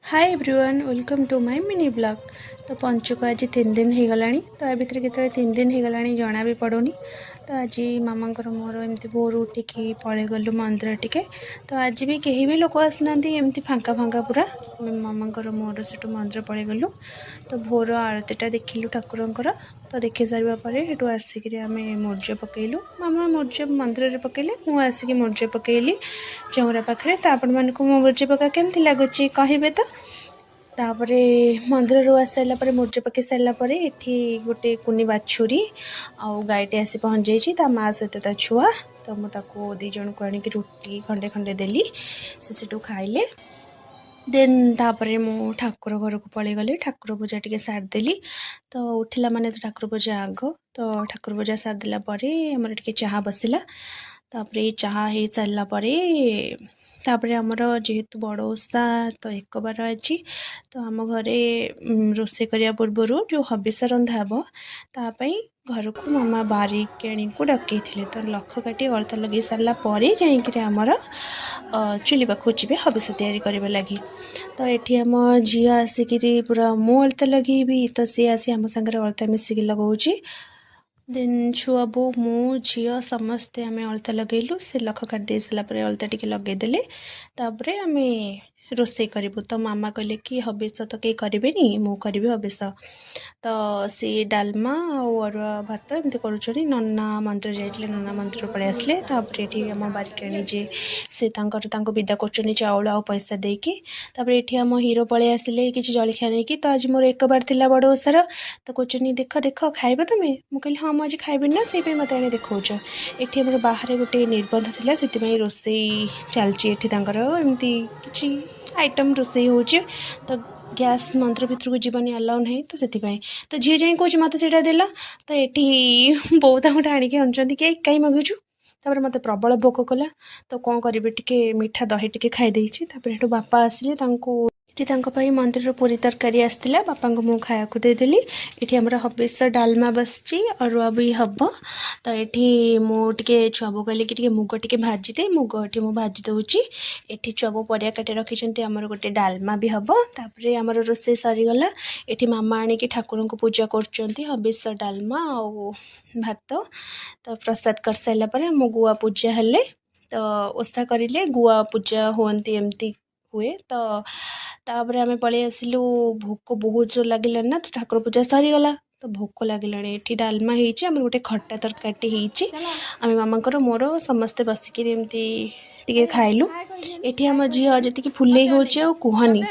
Hi everyone welcome to my mini blog. तो पंचुक आज 3 दिन हो गला तो या भितर के 3 दिन हो गला जना भी पड़ूनी। तो आज मामा मोर एमती भोर उठिकी पलि गलु मंदिर टिके। तो आज भी कहीं भी लोक आसना एमती फांका फांका पूरा मामा मोर से मंदिर पलि गलु। तो भोर आरतीटा देखिलु ठाकुरंकर। तो देखी सारापर ये आसिक आम मूर्ज पकईलु। मामा मूर्ज मंदिर पकईले मुझे आसिक मूर्ज पकईली चौरा पाखे। तो आपण मानक मो मूर्ज पका केमती लगुच कहे तो। तापर मंदिर आस सारापर मूर्ज पकई सारापर ये गोटे कुनी बाछुरी आउ गायटे आसी पहुँच जाइए ता माँ सहित ता छुआ। तो मुझे दी जन को आनिक रुटी खंडे खंडे देली से खाइले। देन तापर मु ठाकुर घर को पलि गली ठाकुर पूजा टी सारदेली। तो उठिला माने तो ठाकुर पूजा आग। तो ठाकुर पूजा सारदेला आमर टे चाह बसला। तापर ये चाह हो सारापर तापर आमर जेहेतु बड़ ओषा तो 1 बार अच्छी। तो आम घरे रोषे करने पूर्वर जो हबिष रंधा हे तापाई घर को मामा बारिकेणी को डकई थे। तो लख काटी अलता लगे सारापर जामर चुली पाखु जी हबिष तैयारी करने लगी। तो ये आम झी आसिक पूरा मु अलता लगेबी तो सी आसी आम सागर अलता मिसिक लगाऊँ। देन छुआ बो मु झी समस्ते आम अलता लगेलु से लख काट दे सारापर अलता टिके लगेदेले। तापर आम रोषे करूँ। तो मामा कहले कि हबिष तो कहीं करेनि मु करी हबिष। तो सी डालमा अरुआ भात एमती कर नना मंदिर जाइए नना मंदिर पलि आसले। तापर ये आम बारिकेणी जे से विदा कर चाउल आ पैसा देकी। तापर ये आम हीरो पलि आसिले कि जलखिया नहीं कि। तो आज मोर 1 बार थिला बड़ ओषार। तो कहते देख देख खाइब तुम्हें मुझे कहली हाँ मुझे खाइबी ना से मत आने देखौच। ये मोर बाहर गोटे निर्बंध थिला से रोषे चलती एमती कि आइटम रोषे हो। तो गैस मंदिर भितर को जीवन अलाउ नहीं तो से तो झी जाए कौच मत से देला। तो ये बो गोटे आणिक आनुंट कि कहीं मगुचु। तापर मत प्रबल भोक कला। तो कौन करी टिके मीठा दही टिके खाई तापर बापा आसिले ये मंदिर पूरी तरकारी आसला बापा को मुझे खाया देदेली। ये आमर हबिष डालमा बसची अरुआ भी हम। तो ये मुझे छुआबू कहली कि मुग टे भाजी दे मुग ये मुझे भाजी दूची। ये छुआबू परिया काटे रखी आमर गोटे डालमा भी हम। तापर आमर रोषे सरीगला। ये मामा आणिक ठाकुर को पूजा कर हबिष डालमा आ भात। तो प्रसाद कर सारापर मो गुआ पूजा हेले। तो ओषा करें गुआ पूजा हुंती एमती हुए। तो तापर आम पलि आसिलु भोक बहुत जोर लगे ना। तो ठाकुर पूजा सरीगला। तो भोक लगे ये डालमा हो गोटे खट्टा तरकारी होम मामा मोर समस्ते बसिक एमती टे खाइलु। ये आम झील जी फुले हो कहनी।